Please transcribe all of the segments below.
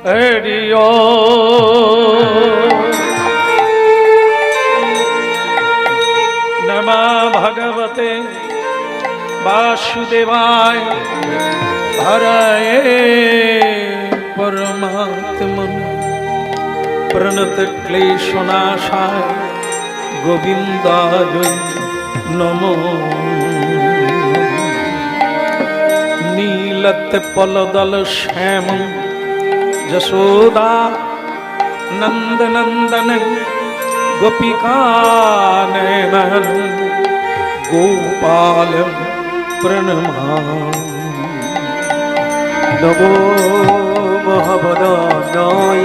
हरिओ नमः भगवते वासुदेवाय हरये परमात्मने प्रणत क्लेशनाशाय गोविन्दाय नमो नीलत पलदल श्याम जशोदा नंदनंदन गोपिकानयन गोपाल प्रणमामि नमो महावदानाय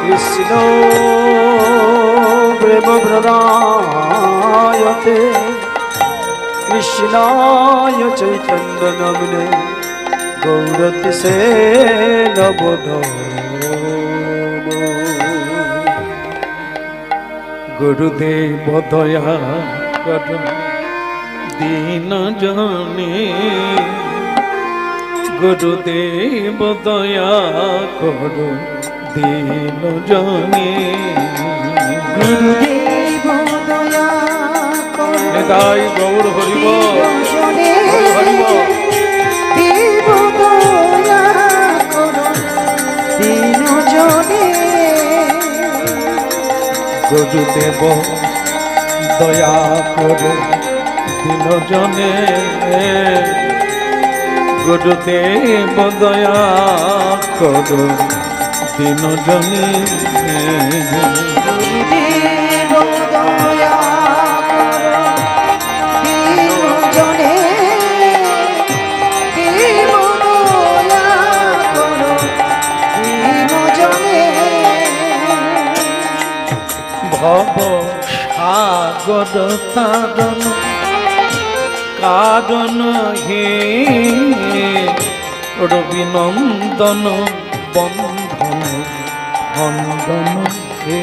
कृष्णो प्रेमप्रदाय ते कृष्णाय चैतन्य नामिने गौरतिसे नमो नमो गुरुदेव दया कर दीन जाने गुरुदेव दया कर दीन जाने गुरुदेव दया कर निताई गौर हरिब हरिब देव दया कर दीन जने गुरुदेव दया कर दीन जने गुरुदेव दया कर दीन जने गुरुदेव दया कर दीन जने देव दया कर दीन जने भव सागर तारण कारण हे रविनंदन बंधन बंधन हे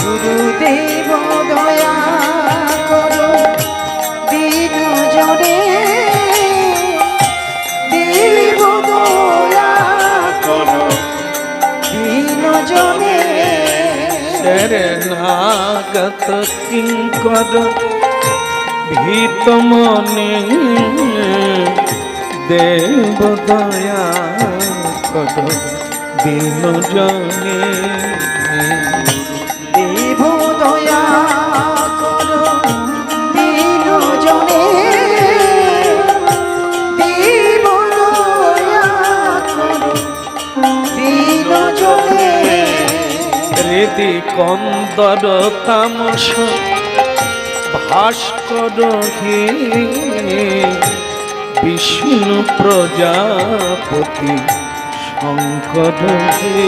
गुरुदेव दया करो दीन जने देव दया करो दीन जने शरणागत किंकर भीत मने देव दया कर दीन जने देव दया करो दीन जने देव दया करो दीन जने हृदि कंदर तामस भास्कर हे विष्णु प्रजापति शंकर हे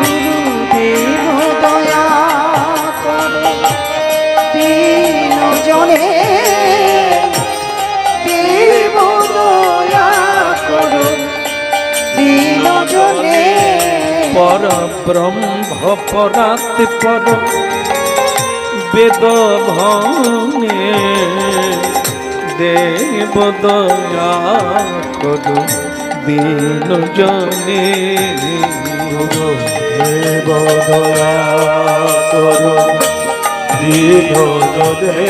गुरुदेव दया करो दीन जने देव दया करो दीन जने पर ब्रह्म परात पर वेद भने देव दया कर दीन जने देव दया करो दीन जने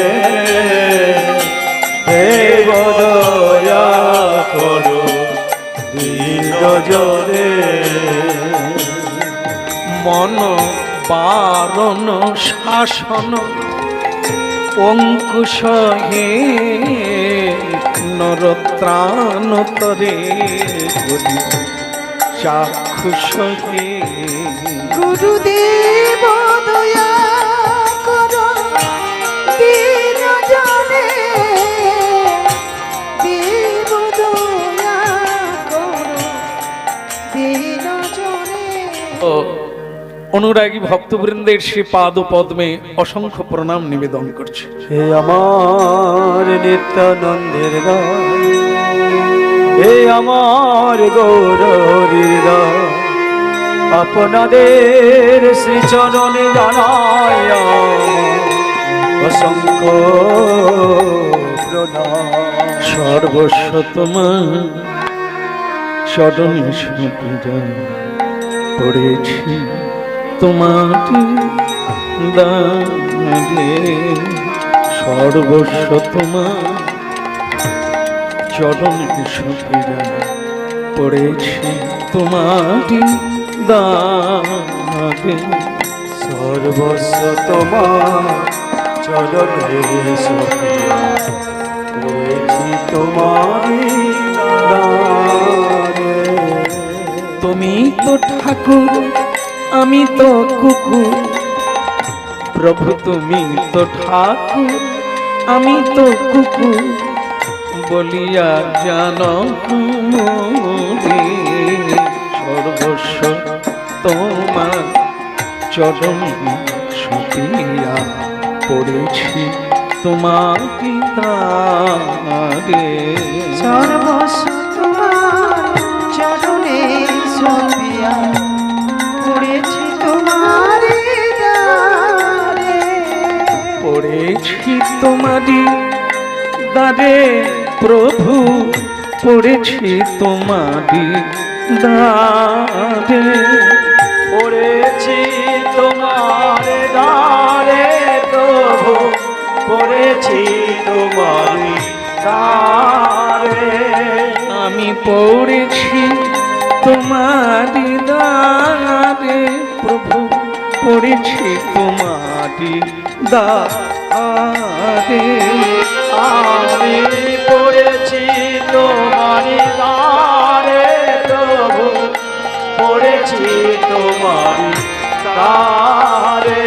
देव दया करो दीन जने मन बारण शासन अंकुश हे नरत्राण तरे चाक्षुष हे गुरुदेव दया करो दीन जने देव दया करो दीन जने অনুরাগী ভক্তবৃন্দের শ্রী পাদ পদ্মে অসংখ্য প্রণাম নিবেদন করছে। হে আমার নিত্যানন্দের দাস, হে আমার গৌরীর আপনাদের শ্রীচরণে জানাই অসংখ্য প্রণাম। সর্বস্ব তোমার চরণে সুপীড়া পড়েছি তোমার দানে, সর্বস্ব তোমার চরণে সুপীড়া পড়েছি তোমার দানে, সর্বস্ব তোমার চরণে সপিয়া পড়েছি তোমারি দানে। তুমি তো ঠাকুর আমি তো কুকুর, প্রভু তুমি তো ঠাকুর আমি তো কুকুর, বলিয়া জানো মোরে, সর্বস্ব তোমার চরণে সুপিয়া পড়েছি তোমার দানে। সর্বস্ব তোমার চরণে সপিয়া পড়েছি তোমার দারে, পড়েছি তোমারি দারে প্রভু, পড়েছি তোমারি দারে, পড়েছি তোমার দ্বারে প্রভু, পড়েছি তোমারি দ্বারে। আমি পড়েছি তোমারি দারে প্রভু, পড়েছি তোমারি দারে, আমি পড়েছি তোমারি দ্বারে প্রভু, পড়েছি তোমারি দ্বারে।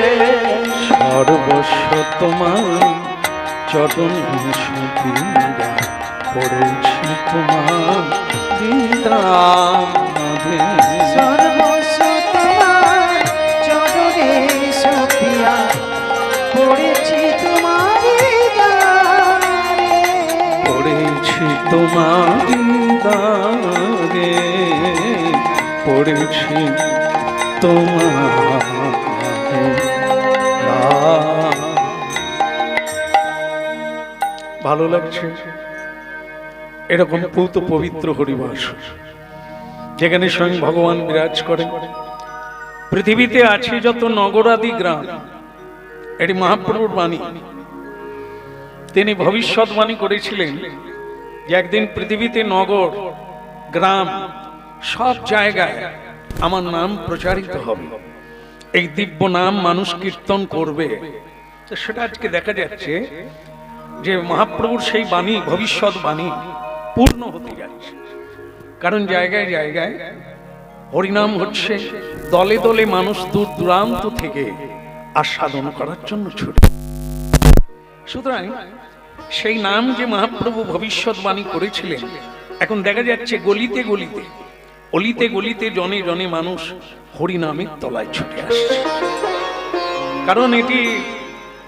সর্বস্ব তোমার চরণে সুপীড়া পড়েছি তোমার দানে। সর্বস্ব তোমার চরণে সপিয়া পড়েছি তোমার দারে, পড়েছি তোমার দারে, পড়েছি তোমার দারে। ভালো লাগছে এরকম পূত পবিত্র হরিবাস, যেখানে স্বয়ং ভগবান বিরাজ করেন। পৃথিবীতে আছে যত নগরাদি গ্রাম, এটি মহাপ্রভুর বাণী। তিনি ভবিষ্যৎবাণী করেছিলেন যে একদিন পৃথিবীতে নগর গ্রাম সব জায়গায় আমার নাম প্রচারিত হবে, এই দিব্য নাম মানুষ কীর্তন করবে। তো সেটা আজকে দেখা যাচ্ছে যে মহাপ্রভুর সেই বাণী, ভবিষ্যৎ বাণী পূর্ণ হতে যাচ্ছে। কারণ জায়গায় জায়গায় হরিনাম হচ্ছে, দলে দলে মানুষ দূর দূরান্ত থেকে আস্বাদন করার জন্য ছুটে। সুতরাং সেই নাম যে মহাপ্রভু ভবিষ্যৎবাণী করেছিলেন, এখন দেখা যাচ্ছে গলিতে গলিতে, অলিতে গলিতে, জনে জনে মানুষ হরিনামের তলায় ছুটে আসছে। কারণ এটি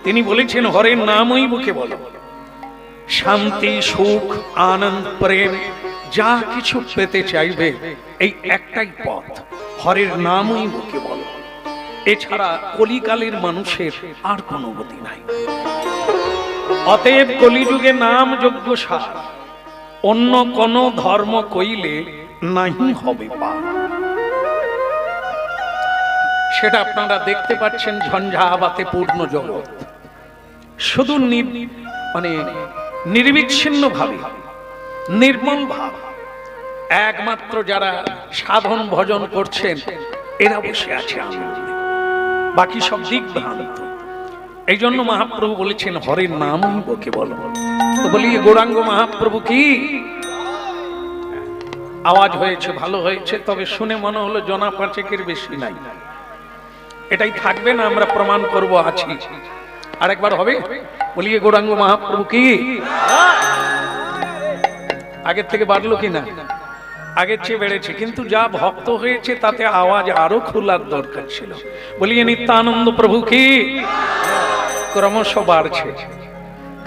তিনি বলেছেন, হরের নামই বুকে বলো, শান্তি সুখ আনন্দ প্রেম যা কিছু পেতে চাইবে এই একটাই পথ, হরের নামই বুকে বলো। এছাড়া কলিকালের মানুষের আর কোনো গতি নাই। অতএব কলিযুগে নাম যোগ্য সার, অন্য কোন ধর্ম কইলে নাহি হবে পার। সেটা আপনারা দেখতে পাচ্ছেন ঝঞ্ঝাবাতে পূর্ণ জগৎ, শুধু নির্বিচ্ছিন্ন ভাবে, নির্মল ভাব, একমাত্র যারা সাধন ভজন করছেন এরা বসে আছে আনন্দে, বাকি সব দিক ভ্রান্ত। এই জন্য মহাপ্রভু বলেছেন হরের নামই বুকে বলো। তো বলি গৌরাঙ্গ মহাপ্রভু কি আওয়াজ হয়েছে, ভালো হয়েছে, তবে শুনে মনে হলো জনা পাঁচেকের বেশি নাই। এটাই থাকবে না, আমরা প্রমাণ করব আছি। আরেকবার হবে, বলি গৌরাঙ্গ মহাপ্রভু কি। আগের থেকে বাড়লো কিনা? আগের চেয়ে বেড়েছে, কিন্তু যা ভক্ত হয়েছে তাতে আওয়াজ আরো খোলার দরকার ছিল। বলিয়ে নিত্যানন্দ প্রভু কি। ক্রমশ বাড়ছে,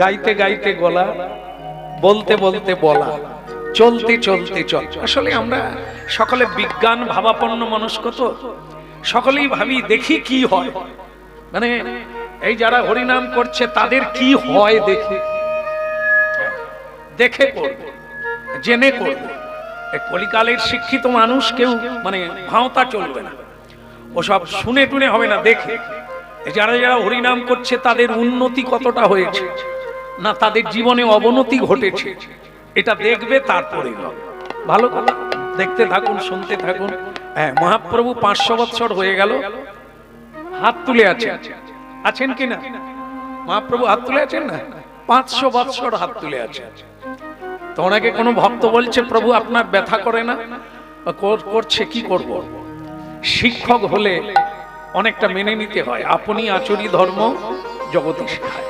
গাইতে গাইতে গলা, বলতে বলতে বলা, চলতে চলতে চল। আসলে আমরা সকলে বিজ্ঞান ভাবাপন্ন মনস্ক, তো সকলেই ভাবি দেখি কি হয়, মানে এই যারা হরিনাম করছে তাদের কি হয় দেখে দেখে করবে, জেনে করবে। এই কলিকালের শিক্ষিত মানুষ কেউ মানে ভাঁওতা চলবে না, ওসব শুনে টুনে হবে না, দেখে যারা যারা হরিনাম করছে তাদের উন্নতি কতটা হয়েছে না তাদের জীবনে অবনতি ঘটেছে, এটা দেখবে তারপরে ভালো কথা। দেখতে থাকুন, শুনতে থাকুন। হ্যাঁ, মহাপ্রভু 500 বৎসর হয়ে গেল, হাত তুলে আছেন কিনা? মহাপ্রভু হাত তুলে আছেন না? 500 বৎসর হাত তুলে আছে। তো ওনাকে কোনো ভক্ত বলছে প্রভু আপনার ব্যথা করে না? করছে, কি করব? শিক্ষক হলে অনেকটা মেনে নিতে হয়, আপনি আচরি ধর্ম জগতে শেখায়।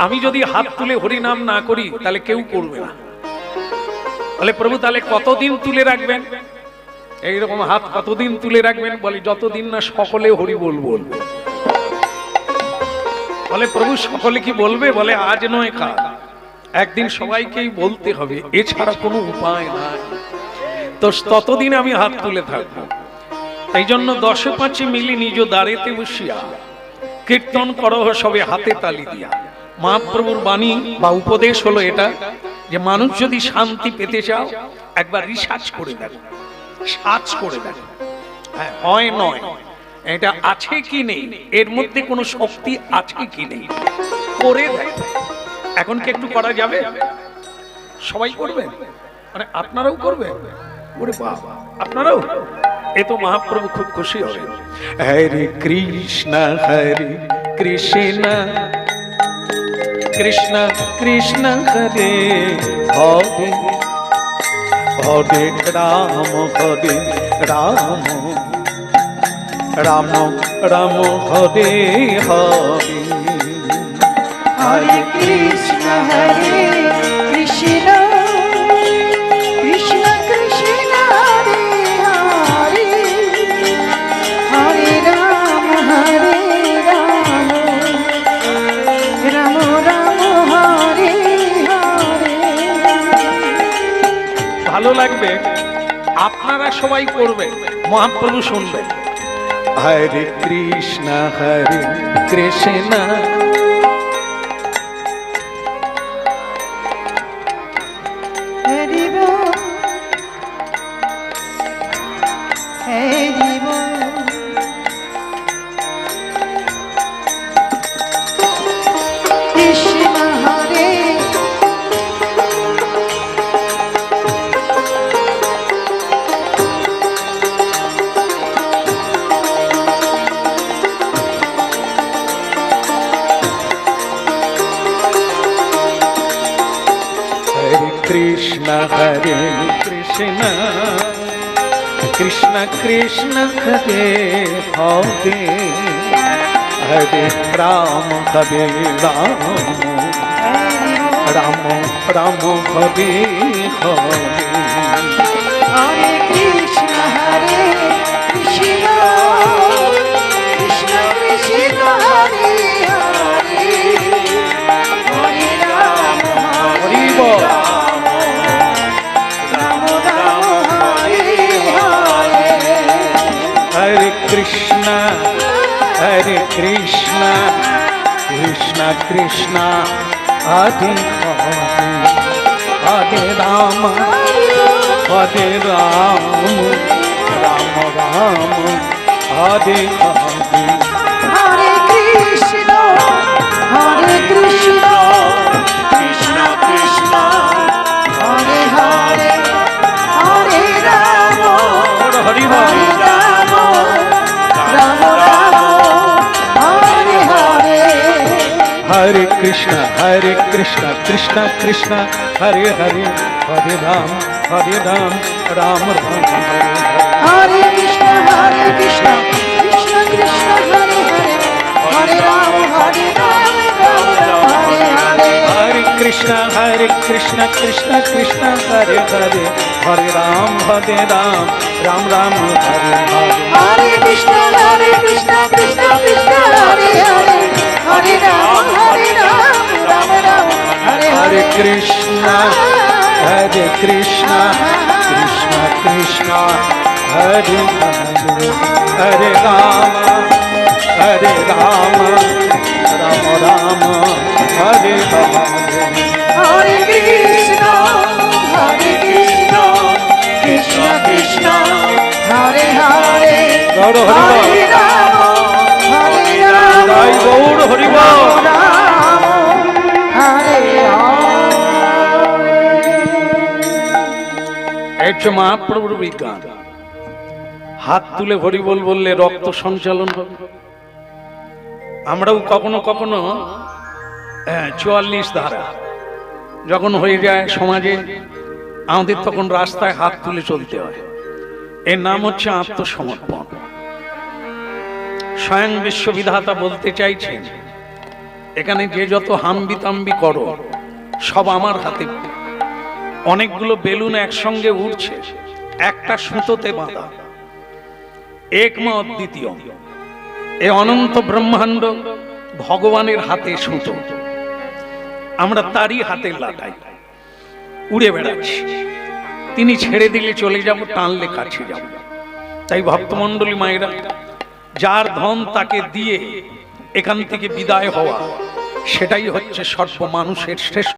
আমি যদি হাত তুলে হরিনাম না করি তাহলে কেউ করবে না। বলে প্রভু তাহলে কতদিন তুলে রাখবেন? এইরকম হাত কতদিন তুলে রাখবেন? বলে যতদিন না সকলে হরি বলবো। বলে প্রভু সকলে কি বলবে? বলে আজ নয় কাল, একদিন সবাইকেই বলতে হবে, এছাড়া কোনো উপায় নাই। তো ততদিন আমি হাত তুলে থাকবো। এই জন্য 10-5 মিলি নিজ দ্বারেতে বসিয়া কীর্তন করো সবে হাতে তালি দিয়া। মহাপ্রভুর বাণী বা উপদেশ হলো এটা, যে মানুষ যদি শান্তি পেতে চাও একবার রিসার্চ করে দেখো, সার্চ করে দেখো, হ্যাঁ হয় নয় এটা আছে কি নেই, এর মধ্যে কোনো শক্তি আছে কি নেই, করে দেখো। এখন কি একটু করা যাবে? সবাই করবেন, মানে আপনারাও করবেন? ওরে বাবা, আপনারাও? এ তো মহাপ্রভু খুব খুশি হবে। হরে কৃষ্ণ কৃষ্ণ কৃষ্ণ কৃষ্ণ হরে হরে হরে রাম রাম রাম রাম হরে হরে। হরে কৃষ্ণ কৃষ্ণ কৃষ্ণ কৃষ্ণ হরে হরে হরে রাম রাম রাম হরে হরে। ভালো লাগবে, আপনারা সবাই করবেন, মহাপ্রভু শুনবেন। হরে কৃষ্ণ কৃষ্ণ হরি বল হরি বল। কৃষ্ণ হরে কৃষ্ণ কৃষ্ণ কৃষ্ণ কৃষ্ণ হরে হরে হরে রাম রাম রাম রাম হরে হরে। হরে কৃষ্ণ কৃষ্ণ কৃষ্ণ কৃষ্ণ হরে হরে হরে রাম হরি বল। রাম রাম হরে হরে। হরে কৃষ্ণ কৃষ্ণ কৃষ্ণ কৃষ্ণ হরে হরে হরে রাম রাম রাম রাম হরে হরে। হরে কৃষ্ণ কৃষ্ণ কৃষ্ণ হরে হরে হরে রাম হরি হরে রাম রাম রাম হরে হরে। হরে কৃষ্ণ কৃষ্ণ কৃষ্ণ হরে হরে হরে রাম রাম রাম হরে হরে কৃষ্ণ কৃষ্ণ কৃষ্ণ হরে হরে হরে রাম রাম রাম হরে হরে। হরে কৃষ্ণ কৃষ্ণ কৃষ্ণ হরে হরে হরে রাম রাম রাম হরে হরে। হরে কৃষ্ণ কৃষ্ণ কৃষ্ণ হরে হরে হরে রাম রাম রাম হরে হরে হরে। কৃষ্ণ কৃষ্ণ কৃষ্ণ হরে হরে হরে রাম রাম রাম হরে হরে। হরে কৃষ্ণ গৌর হরিবল হরে রাম হরে রাম জয় গৌর হরিবল রাম হরে এই হচ্ছে মহাপ্রভুর বিজ্ঞান। হাত তুলে হরিবল বললে রক্ত সঞ্চালন হবে। আমরাও কখনো কখনো 44 ধারা যখন হয়ে যায় সমাজে, আমাদের তখন রাস্তায় হাত তুলে চলতে হয়। এর নাম হচ্ছে আত্মসমর্পণ। স্বয়ং বিশ্ববিধাতা বলতে চাইছেন, এখানে যে যত হাম্বিতাম্বি করো সব আমার হাতে। অনেকগুলো বেলুন একসঙ্গে উঠছে, একটা সুতোতে বাঁধা, একমা অদ্বিতীয়। এ অনন্ত ব্রহ্মাণ্ড ভগবানের হাতে সুতো, আমরা তারই হাতে লাটাই উড়ে বেড়াচ্ছি। তিনি ছেড়ে দিলে চলে যাব, টানলে কাছে যাব। তাই ভক্তমণ্ডলী মায়েরা, যার ধন তাকে দিয়ে এখান থেকে বিদায় হওয়া, সেটাই হচ্ছে সর্ব মানুষের শ্রেষ্ঠ